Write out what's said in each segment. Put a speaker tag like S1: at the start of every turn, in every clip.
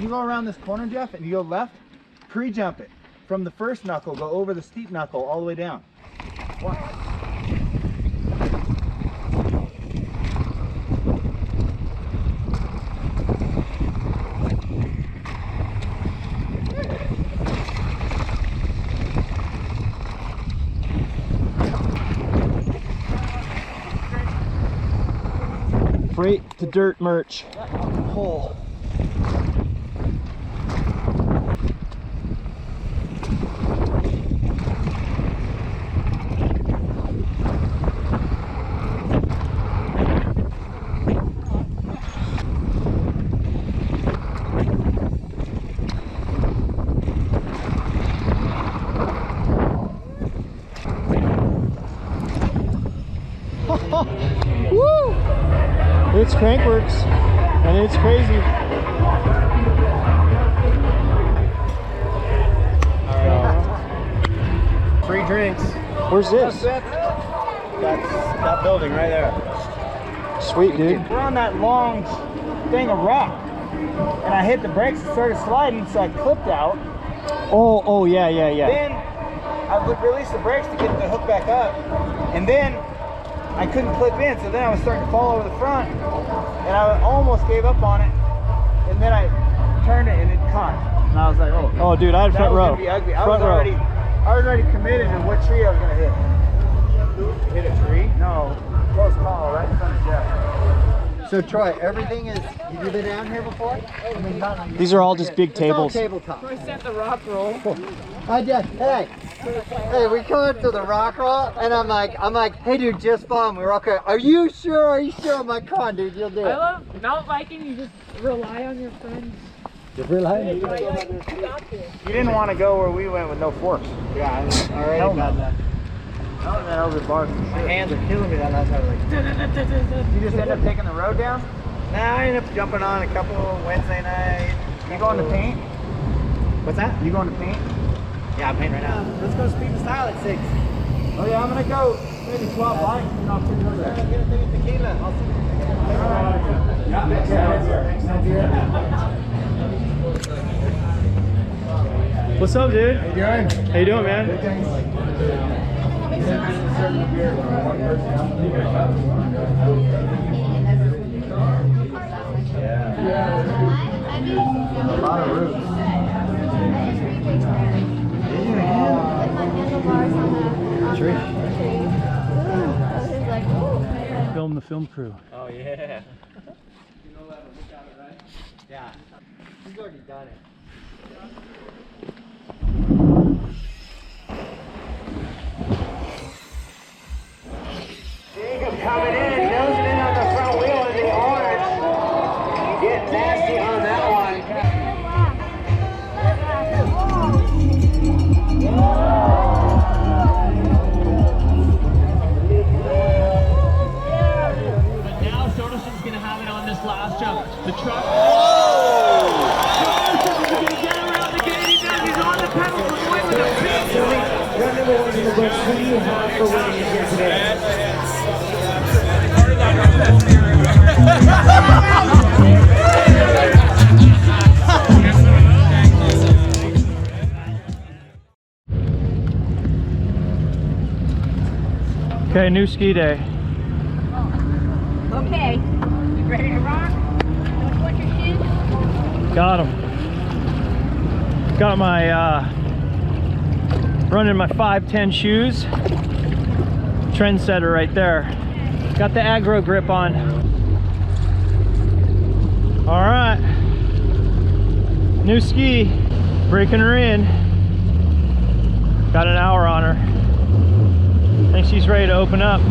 S1: you go around this corner, Jeff, and you go left, pre-jump it. From the first knuckle, go over the steep knuckle all the way down. Watch.
S2: Freight to dirt merch. Hole. Woo! It's Crankworks, and it's crazy.
S1: Free drinks.
S2: Where's this?
S1: That's that building right there.
S2: Sweet, dude.
S1: We're on that long thing of rock, and I hit the brakes and started sliding, so I clipped out.
S2: Oh, yeah.
S1: Then I would release the brakes to get the hook back up, and then I couldn't clip in, so then I was starting to fall over the front, and I almost gave up on it, and then I turned it and it caught, and I was like, oh.
S2: Oh, dude, I had front row.
S1: That was gonna be ugly. I was already committed to what tree I was gonna hit. Hit a tree? No, close call, right in front of Jeff.
S3: So Troy, everything is, have you been down here before? I mean, not,
S2: these are all just big tables.
S3: It's all tabletop.
S4: Troy sent the rock roll.
S3: I did. Hey, we come up to the rock roll, and I'm like, hey dude, just bomb. We're okay. Are you sure? Are you sure? I'm like, come on, dude, you'll do it.
S4: I love mountain biking. You just rely on your friends.
S3: Just rely on your
S1: You didn't want to go where we went with no forks.
S3: Yeah, I already got that.
S1: Oh, that over bars.
S3: My hands are killing me that last time. Like,
S1: You just end up taking the road down?
S3: nah, I ended up jumping on a couple Wednesday night.
S1: You going to paint?
S3: What's that?
S1: You going to paint?
S3: Yeah, I'm painting right now. Let's go speed and style at 6.
S1: Oh yeah, I'm gonna go maybe 12 bikes and I'll figure it out.
S3: Get a thing of tequila. I'll see you.
S2: What's up, dude?
S1: How you doing?
S2: How you doing, man?
S1: A lot of roots.
S2: Film the film crew.
S3: Oh, yeah. Yeah. He's already done it.
S1: Jacob coming in, nosing in on the front wheel in the orange. Get nasty on that one.
S4: But now Soderson's going to have it on this last jump. The truck. Soderson's going to get around the gate. He does. He's on the pedal for the win with a pin.
S2: Okay, new ski day.
S5: Okay, you ready to rock? Don't watch your shoes.
S2: Got them. Got my running my 510 shoes. Trendsetter right there. Got the aggro grip on. All right. New ski. Breaking her in. Got an hour on her. I think she's ready to open up.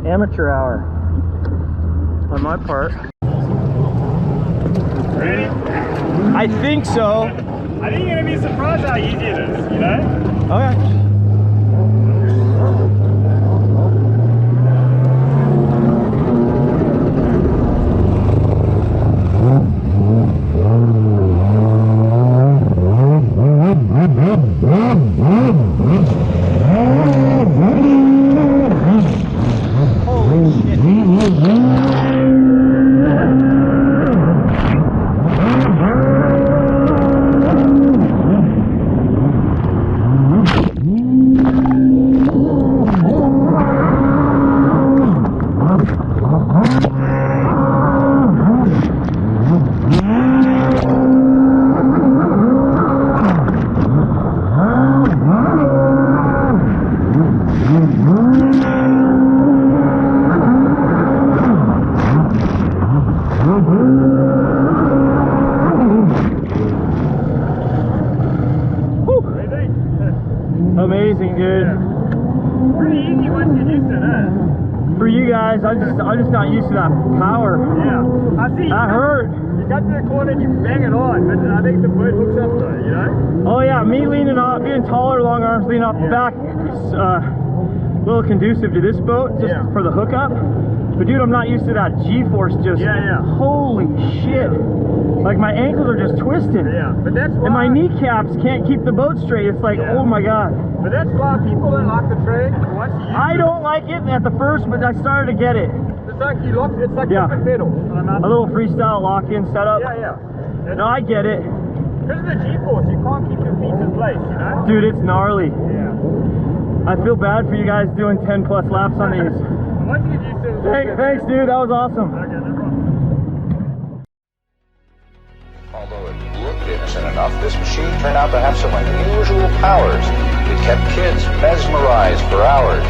S2: amateur hour on my part.
S6: Ready?
S2: I think so.
S6: I think you're gonna be surprised how easy it is, you know?
S2: Okay. Amazing, dude.
S6: Pretty easy once you're used to that.
S2: For you guys, I'm just not used to that power.
S6: Yeah. I see.
S2: That hurt.
S6: You got to the corner and you bang it on, but I think the boat hooks up though, you know?
S2: Oh yeah, me leaning off, being taller, long arms, leaning off the back, a little conducive to this boat, just for the hookup. But dude, I'm not used to that G-force just, holy shit. Like my ankles are just twisted.
S6: Yeah, but that's why.
S2: And my kneecaps can't keep the boat straight. It's like, oh my God.
S6: But that's why people don't like the train. Once you use
S2: I don't like it at the first, but I started to get it.
S6: It's like you lock, it's like different pedals.
S2: A little freestyle lock-in setup.
S6: Yeah.
S2: No, I get it.
S6: Because of the G-force, you can't keep your feet in place, you know?
S2: Dude, it's gnarly.
S6: Yeah.
S2: I feel bad for you guys doing 10 plus laps on these.
S6: Once you get used to it,
S2: Thanks, dude. That was awesome.
S6: Okay, no problem.
S7: Although it looked innocent enough, this machine turned out to have some unusual powers that kept kids mesmerized for hours.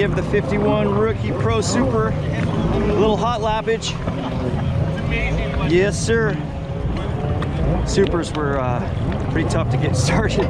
S2: give the 51 Rookie Pro Super a little hot lappage. Yes, sir. Supers were pretty tough to get started.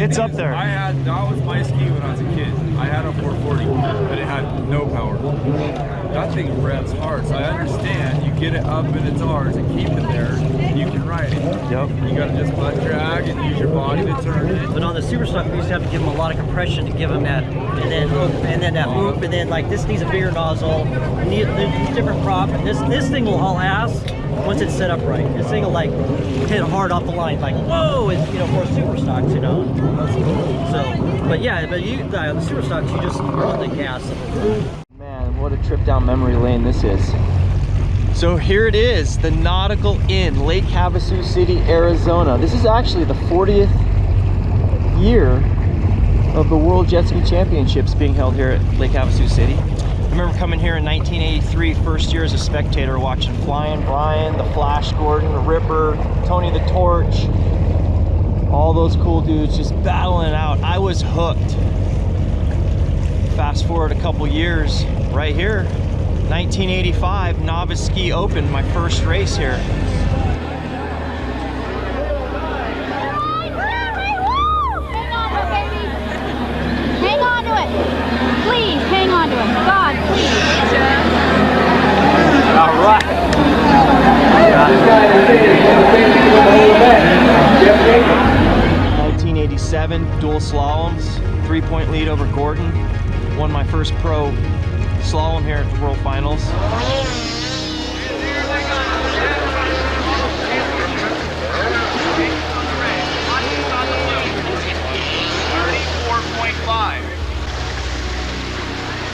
S2: It's up there.
S6: That was my ski when I was a kid. I had a 440, but it had no power. That thing revs hard, so I understand. You get it up in its R's and keep it there, you can ride it. Yep. You gotta just butt drag and use your body to turn it.
S8: But on the super stock, we used to have to give them a lot of compression to give them that, and then that whoop, and then like this needs a bigger nozzle. You need a different prop. This thing will haul ass once it's set up right. This thing will like hit hard off the line, like whoa, it's, you know, for super stocks, you know. So, but yeah, but the super stocks, you just run the gas.
S2: Man, what a trip down memory lane this is. So here it is, the Nautical Inn, Lake Havasu City, Arizona. This is actually the 40th year of the World Jet Ski Championships being held here at Lake Havasu City. I remember coming here in 1983, first year as a spectator, watching Flyin Brian, the Flash Gordon, the Ripper, Tony the Torch, all those cool dudes just battling it out. I was hooked. Fast forward a couple years, right here, 1985, Novice Ski Open, my first race here.
S5: Hang on to it. Please, hang on to it. God, please.
S2: All right. 1987, dual slaloms, 3-point lead over Gordon. Won my first pro slalom here at the World Finals.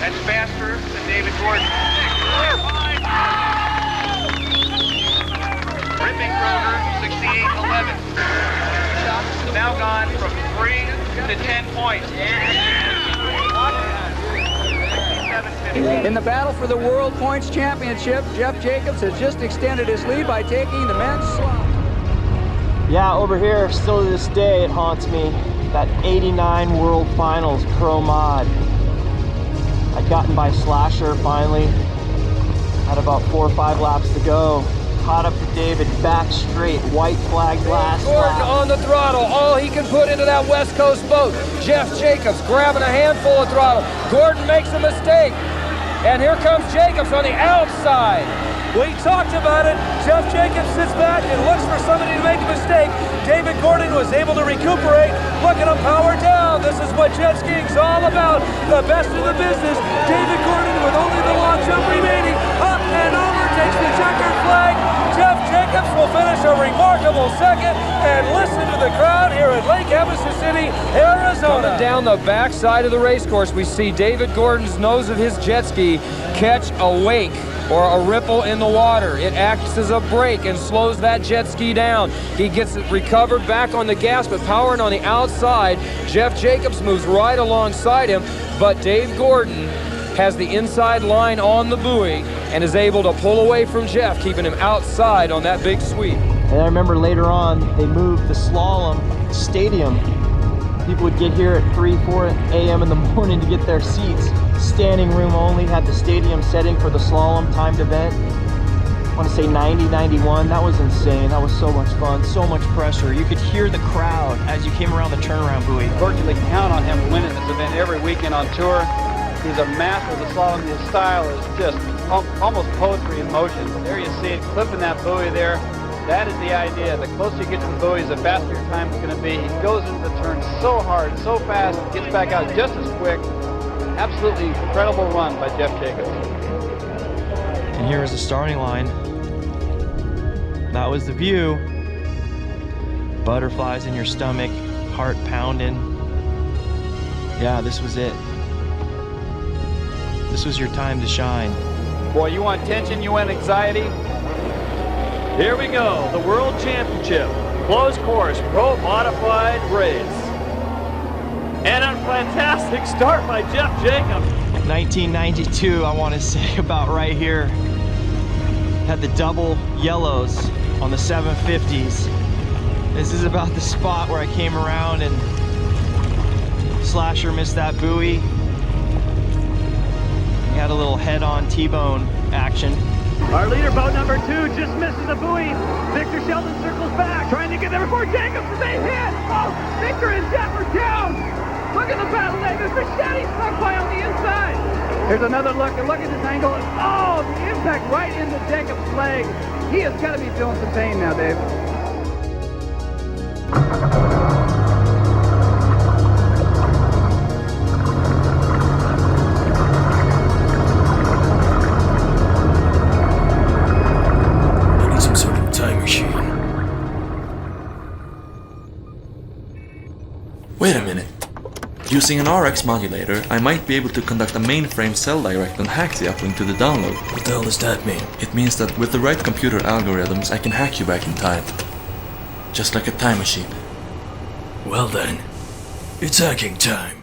S9: That's faster than David Gordon. Rippenkroeger, 68.11. Now gone from 3 to 10 points.
S10: In the battle for the World Points Championship, Jeff Jacobs has just extended his lead by taking the men's slalom.
S2: Yeah, over here, still to this day, it haunts me. That 89 World Finals Pro Mod. I'd gotten by Slasher finally. Had about 4 or 5 laps to go. Caught up to David, back straight, white flag last
S10: Gordon
S2: lap.
S10: on the throttle, all he can put into that West Coast boat. Jeff Jacobs grabbing a handful of throttle. Gordon makes a mistake. And here comes Jacobs on the outside. We talked about it. Jeff Jacobs sits back and looks for somebody to make a mistake. David Gordon was able to recuperate. Look at him power down. This is what jet skiing's all about. The best of the business. David Gordon with only the long jump remaining. Up and over, takes the checkered flag. Jeff Jacobs will finish a remarkable second. And listen to the crowd here at Lake Havasu City, Arizona. Coming down the back side of the race course, we see David Gordon's nose of his jet ski catch a wake or a ripple in the water. It acts as a brake and slows that jet ski down. He gets it recovered back on the gas, but powering on the outside. Jeff Jacobs moves right alongside him, but Dave Gordon has the inside line on the buoy and is able to pull away from Jeff, keeping him outside on that big sweep.
S2: And I remember later on, they moved the slalom stadium. People would get here at 3, 4 a.m. in the morning to get their seats. Standing room only, had the stadium setting for the slalom timed event. I want to say 90, 91, that was insane. That was so much fun, so much pressure. You could hear the crowd as you came around the turnaround buoy.
S11: Virtually count on him winning this event every weekend on tour. He's a master of the slalom. His style is just
S1: almost poetry in motion. There you see it, clipping that buoy there. That is the idea. The closer you get to the buoys, the faster your time is going to be. He goes into the turn so hard, so fast, gets back out just as quick. Absolutely incredible run by Jeff Jacobs.
S2: And here is the starting line. That was the view. Butterflies in your stomach, heart pounding. Yeah, this was it. This was your time to shine.
S10: Boy, you want tension, you want anxiety? Here we go, the World Championship, closed course, pro modified race. And a fantastic start by Jeff Jacobs.
S2: 1992, I want to say, about right here. Had the double yellows on the 750s. This is about the spot where I came around and Slasher missed that buoy. He had a little head-on T-bone action.
S4: Our leader, boat number 2, just misses the buoy. Victor Sheldon circles back, trying to get there before Jacobs as they hit. Oh, Victor and Jeff are down. Look at the battle, David. Fischetti snuck by on the inside. Here's another look, and look at this angle. Oh, the impact right into Jacobs' leg. He has got to be feeling some pain now, Dave.
S11: Wait a minute. Using an RX modulator, I might be able to conduct a mainframe cell direct and hack the uplink to the download. What the hell does that mean? It means that with the right computer algorithms, I can hack you back in time. Just like a time machine. Well then, it's hacking time.